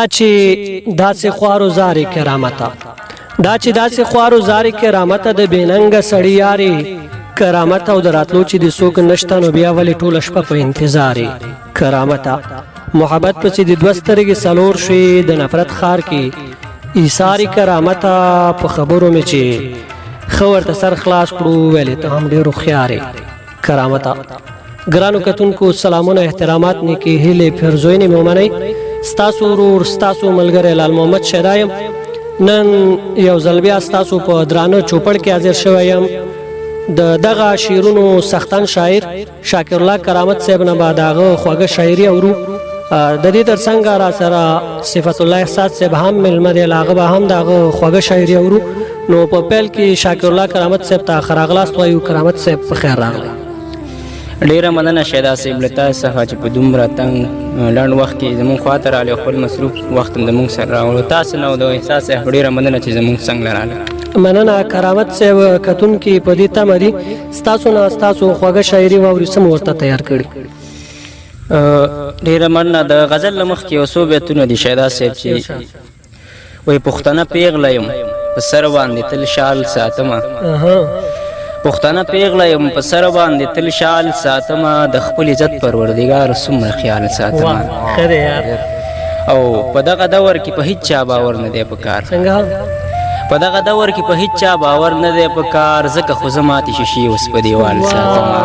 دا چې داسې خوارو زارې کرامته دا چې داسې خوارو زارې کرامته د بېننګه سړي یارې کرامت او د راتلو چې د څوک نشته نو بیا ولې ټوله شپه په انتظار کرامته محبت پسې د دوه سترګې څلور شوې د نفرت ښار کې ایثار کرامته په خبرو مې چې ښه ورته سر خلاص کړو ویلې ته هم ډېر هوښیار کرامته ګرانو کتونکو سلامونه احترامات نیکې هیلې پیرزوینې مې ومنئ ستاسو ورور ستاسو ملګری لال محمد شیدا یم نن یو ځل بیا ستاسو په درانه چوپړ کې حاضر شوی یم د دغه شعرونو سختن شاعر شاکرالله کرامت صاحب نه به د هغه خوږه شاعري اورو د دې تر څنګ را سره صفتullah احساس صاحب هم مېلمه دی له هغه به هم د هغه خوږه شاعري اورو نو په پیل کې شاکرالله کرامت صاحب ته ښه راغلاست وایو کرامت صاحب په خیر راغلی ډیره مننه شیدا صاحب له تاسو څخه چې په دومره تنګ لنډ وخت کې زموږ خواته راغلې خپل مصروف وخت هم زموږ سره راغلو تاسو نه او د احساس صاحب ډیره مننه چې زموږ څنګه راغله مننه کرامت صاحب کتونکي په دې تمه دي ستاسو نه ستاسو خوږه شاعري واوري سم ورته تیار کړي ډیره مننه د غزل له مخکې یو څو بیتونه دي شیدا صاحب چې وایي پښتانه پیغله یم په سر باندې تل شال ساتمه پښتانه پیغله یم په سر باندې تل شال ساتمه د خپل عزت پروردګار څومره خیال ساتمه او په دغه دور کې په هیڅ چا باور نه دی پکار په دغه دور کې په هیڅ چا باور نه دی پکار ځکه خو زه ماتې شیشې اوس په دیوال ساتمه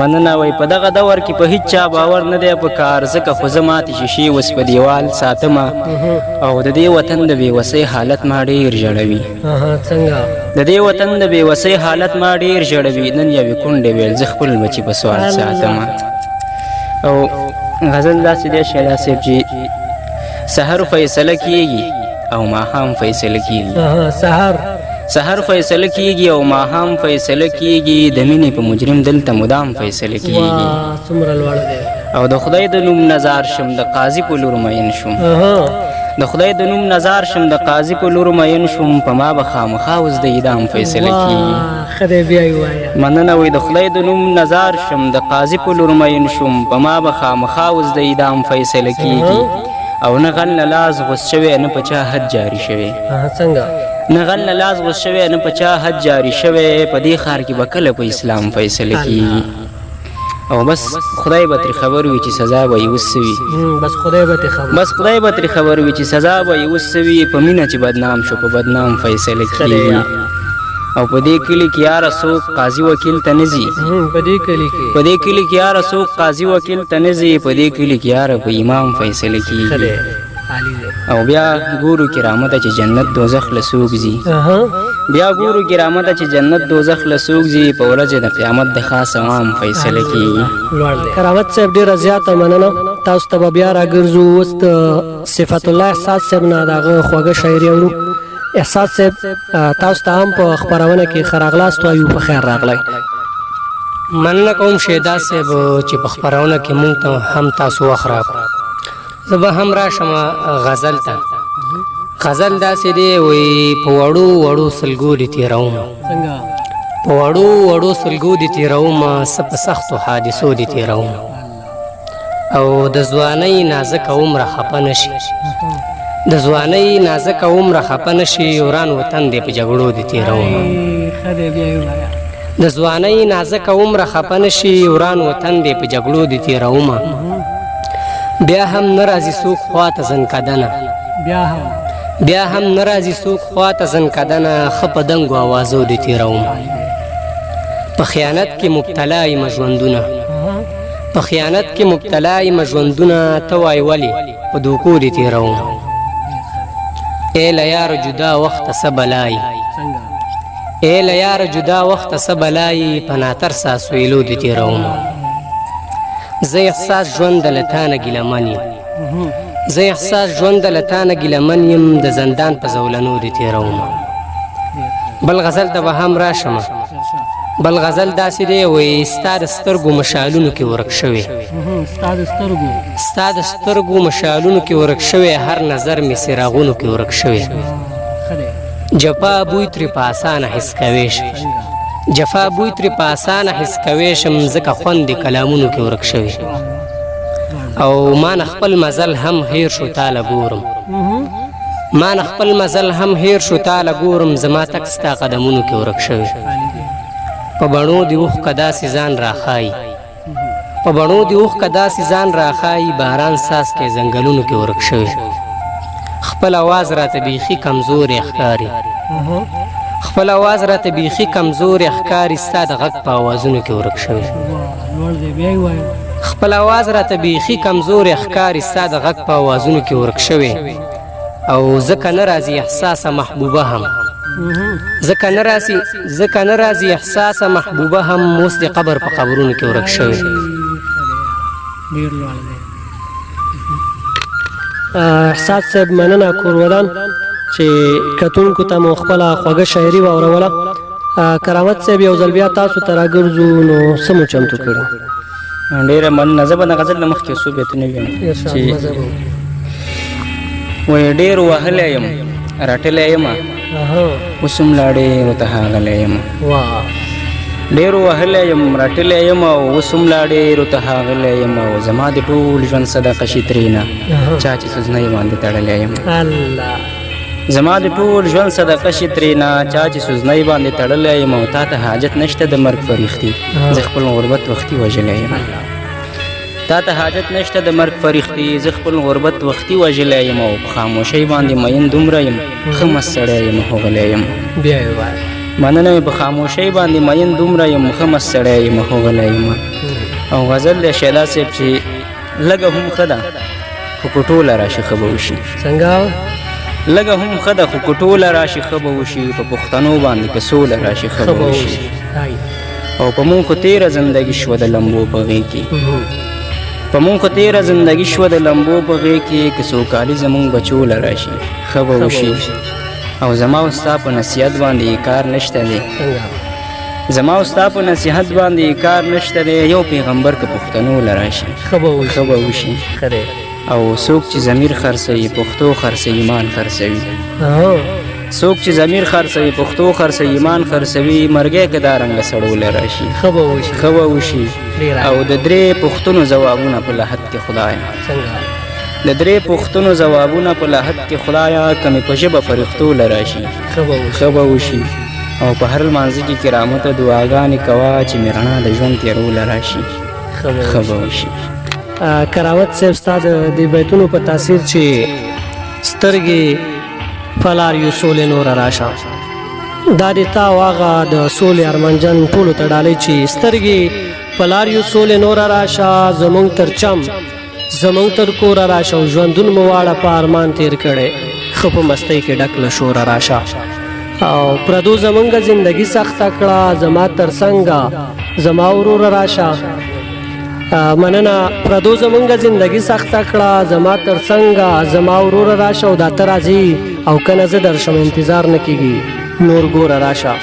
مننه وایي په دغه دور کې په هیڅ چا باور نه دی پکار ځکه خو زه ماتې شیشې اوس په دیوال ساتمه او د دې وطن د بېوسۍ حالت ما ډېر ژړوي د دې وطن د بېوسۍ حالت ما ډېر ژړوي نن یوې کونډې ویل زه خپل بچي په سوال ساتمه او غزل داسې دی شیدا صاحب چې سحر فیصله کیږي او ماښام فیصله کیږي سحر فیصله کیږي او ماښام فیصله کیږي د مینې په مجرم دلته مدام فیصله کیږي او د خدای د نوم نظر شم د قاضي په لور مین شم د خدای د نوم نظر شم د قاضي په لور مین شم په ما به خامخا اوس د اعدام فیصله کیږي مننه وایي د خدای د نوم نظر شم د قاضي په لور مین شم په ما به خامخا اوس د اعدام فیصله کیږي او نه غل نه لاس غوس شوی نه په چا حد جاري شوی نه غل نه لاس غوس شوی نه په چا حد جاري شوی په دې ښار کې به کله په اسلام فیصله کیږي او بس خدای به ترې خبر وي چې سزا به یې اوس سوي بس خدای به ترې خبر وي چې سزا به یې اوس سوي په مینه چې بدنام شو په بدنام فیصله کیږي او په دې کلي کې یاره څوک قاضي وکیل ته نه ځي په دې کلي کې یاره څوک قاضي وکیل ته نه ځي په دې کلي کې یاره په امام فیصله کیږي او بیا ګورو کرامت چې جنت دوزخ له څوک ځي بیا ګورو کرامت چې جنت دوزخ له څوک ځي په ورځ د قیامت د خاص عوام فیصله کیږي کرامت صاحب ډېره زیاته مننه تاسو ته به بیا راګرځو اوس د صفتullah احساس صاحب نه د هغه خوږه شاعري اورو احساس صاحب تاسو ته هم په خپرونه کې ښه راغلاست وایو په خیر راغلی مننه کوم شیدا صاحب چې په خپرونه کې مونږ ته هم تاسو وخت راکړو زه به هم راشم غزل ته غزل داسې دی وایي په وړو وړو سلګو دې تېروم په وړو وړو سلګو دې تېروم څه په سختو حادثو دې تېروم او د ځوانۍ نازکه عمره خفه نه شي د ځوانۍ نازکه عمره خفه نه شي وران وطن دې په جګړو دې تېروم د ځوانۍ نازکه عمره خفه نه شي وران وطن دې په جګړو دې تېروم بیا هم نه راځي څوک خواته زنکدنه بیا هم نه راځي څوک خواته زنکدنه ښه په دنګو اوازو دې تېروم په خیانت کې مبتلا یم ژوندونه په خیانت کې مبتلا یم ژوندونه ته وایې ولې په دوکو دې تېروم ای له یاره جدا وخته څه بلایي ای له یاره جدا وخته څه بلایي په ناترسه سویلو دې تېروم زه احساس ژوند له تا نه ګیلمن یم زه احساس ژوند له تا نه ګیلمن یم د زندان په زولنو دې تېروم بل غزل ته به هم راشم بل غزل داسې دی وایي ستا د سترګو مشالونو کې ورک شوی ستا د سترګو مشالونو کې ورک شوی هر نظر مې څراغونو کې ورک شوی جفا بوی ترې په اسانه حس کوی شم جفا بوی ترې په اسانه حس کوی شم ځکه خوند کلامونو کې ورک شوی او ما نه خپل مزل هم هیر شو تاله ګورم ما نه خپل مزل هم هیر شو تاله ګورم زما تک ستا قدمونو کې ورک شوی په بڼو د اوښکه داسې ځان راښایي په بڼو د اوښکه داسې ځان راښایي باران څاڅکی ځنګلونو کې ورک شوی خپل اواز راته بیخي کمزوری ښکاري خپل اواز راته بیخي کمزوری ښکاري ستا د غږ په اوازونو کې ورک شوی خپل اواز راته بیخي کمزوری ښکاري ستا د غږ په اوازونو کې ورک شوی او ځکه نه راځي احساسه محبوبه هم ځکه نه راځي احساسه محبوبه هم اوس د قبر په قبرونو کې ورک شوی احساس صاحب مننه کورودان چې کتونکو ته مو خپله خوږه شاعري واوروله کرامت صاحب یو ځل بیا تاسو ته راګرځو نو څه مو چمتو کړي ډېره مننه زه به د غزل نه مخکې څو بیتونه ویم چې وایي ډېر وهلی یم رټلی یم اوس هم لا ډېر ورته ښاغلی یم ډېر وهلی یم رټلی یم او اوس هم لا ډېر ورته ښاغلی یم او زما د ټول ژوند صدقه شي ترېنه چا چې سوزنۍ باندې تړلی یم زما د ټول ژوند صدقه شي ترېنه چا چې سوزنۍ باندې تړلی یم او تا ته حاجت نشته د مرګ فریختي زه خپل غربت وختي وژلی یم تا ته حاجت نشته د مرګ فریختي زه خپل غربت وختي وژلی یم او په خاموشۍ باندې مین دومره یم ښه مست سړی یم هوغلی یم مننه مې په خاموشۍ باندې مین دومره یم ښه مست سړی یم هوغلی یم او غزل دی شیدا صاحب چې لږه هم ښه ده خو په ټوله راشي ښه به وشي څنګه لږه هم ښه ده خو په ټوله راشي ښه به وشي په پښتنو باندې که سوله راشي ښه به وشي او په مونږ خو تېره زندګي شوه د لمبو په غېږ کې په مونږ خو تېره زندګي شوه د لمبو په غېږ کې که سوکالي زمونږ بچوله راشي ښه به وشي او زما او ستا په نصیحت باندې کار نشته دی زما او ستا په نصیحت باندې کار نشته دی یو پیغمبر که پښتنو له راشي ښه به وشي او څوک چې ضمیر خرڅوي پښتو خرڅوي ایمان خرڅوي څوک چې ضمیر خرڅوي پښتو خرڅوي ایمان خرڅوي مرګی که دا رنګه سړو له راشي ښه به وشي او د درې پوښتنو ځوابونه په لحد کې خدایه د درې پوښتنو ځوابونه په لحد کې خدایه که مې په ژبه فرښتو له راشي ښه به وشي او په هر لمانځه کې کرامت دعاګانې کوه چې مې رڼا د ژوند تېرو له راشي ښه به وشي کرامت صاحب ستا د دې بیتونو په تاثیر چې سترګې فلار یو سولې نوره راشه دا د تا او هغه د سولې ارمانجن ټولو ته ډالۍ چې سترګې فلار یو سولې نوره راشه زمونږ تر چم زمونږ تر کوره راشه او ژوندون مو واړه په ارمان تیر کړی ښه په مستۍ کې ډک له شوره راشه او پردو زمونږ زندګي سخته کړه زما تر څنګه زما وروره راشه مننه پردو زمونږ زندګي سخته کړه زما تر څنګه زما وروره راشه او دا ته راځي او که نه زه درشم انتظار نه کېږي نور ګوره راشه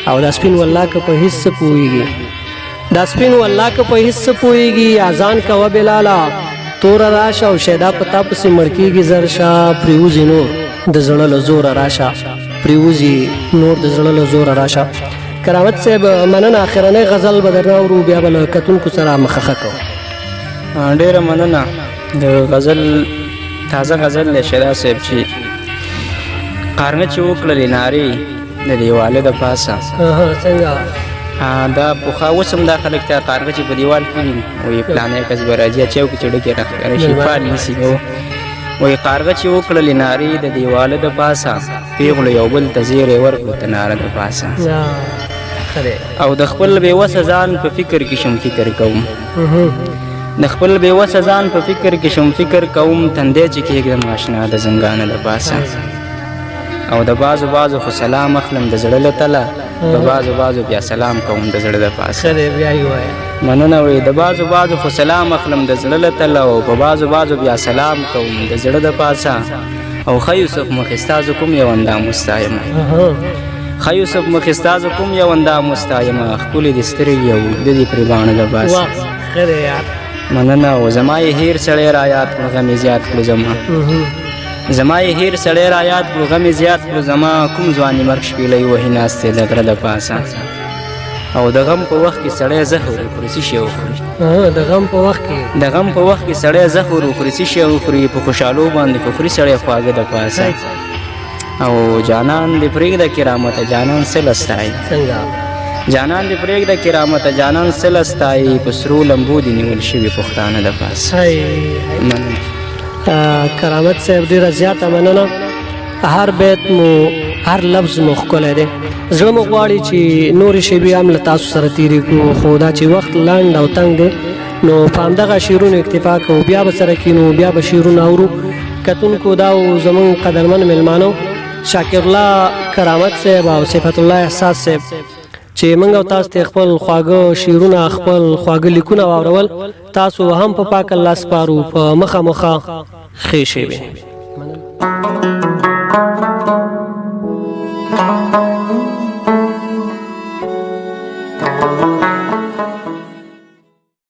او دا سپین والله که په هېڅ څه پوهېږي دا سپین والله که په هېڅ څه پوهېږي اذان کوه بلاله توره راشه او شیدا په تا پسې مړ کېږي زر شه پرېوځي نور د زړه له زوره راشه پرېوځي نور د زړه له زوره راشه کرامت صاحب مننه اخرنۍ غزل به درنه اورو بیا به له کتونکو سره مخه کوو ډېره مننه د غزل تازه غزل دی شیدا صاحب چې قارنه چې وکړلې نارې د دیواله د پاسه څنګه دا پخوا اوس هم دا خلک ته قارغه چې په دیوال کړي وایي پلانی کس به راځي اچوي چې ډکې راښکاره شي پال نیسي وایي قارغه چې وکړلې نارې د دیواله د پاسه پیغلو یو بل ته زیری ورکړو ته ناره د پاسه او د خپل بېوسه ځان په فکر کې شم فکر کوم د خپل بېوسه ځان په فکر کې شم فکر کوم تندی چې کېږدم اشنا د زنګانه د پاسه او د بازو خو سلام اخلم د زړه له تله په بازو بیا سلام کوم د زړه د پاسه مننه وایي د بازو خو سلام اخلم د زړه له تله او په بازو بیا سلام کوم د زړه د پاسه او ښه یوسف مخې ستاسو کوم یو اندام مستایمه ښه یوسف مخې ستاسو کوم یو اندام مستایمه ښکلې دې سترګې او اوږده دې پرې باڼه د پاسه مننه او زما یې هیر سړی را یاد کړو غم یې زیات کړو زما یې هیر سړی را یاد کړو غم یې زیات کړو زما کوم ځواني مرګ شپېلۍ وهي ناست دی د غره د پاسه او د غم په وخت کې سړی زهر وخوري څه شی وخوري د غم په وخت کې د غم په وخت کې سړی زهر وخوري څه شی وخوري په خوشحالو باندې خوري سړی خواږه د پاسه او جانان دې پرېږده کرامت جانان سل استایي څنګه جانان دې پرېږده کرامت جانان سل استایي په سرو لمبو دې نیول شوي پښتانه د پاسه مننه کرامت صاحب ډېره زیاته مننه هر بیت مو هر لفظ مو ښکلی دی زړه مو غواړي چې نورې شیبې هم له تاسو سره تېرې کړو خو دا چې وخت لنډ او تنګ دی نو په همدغه شعرونو اکتفا کوو بیا به سره کینو بیا به شعرونه اورو کتونکو دا و زموږ قدرمن مېلمانو شاکرالله کرامت صاحب او صفتullah احساس صاحب چې موږ او تاسو ته خپل خواږه شعرونه خپل خواږه لیکونه واورول تاسو هم په پاک الله سپارو په مخه مخه ښې شوې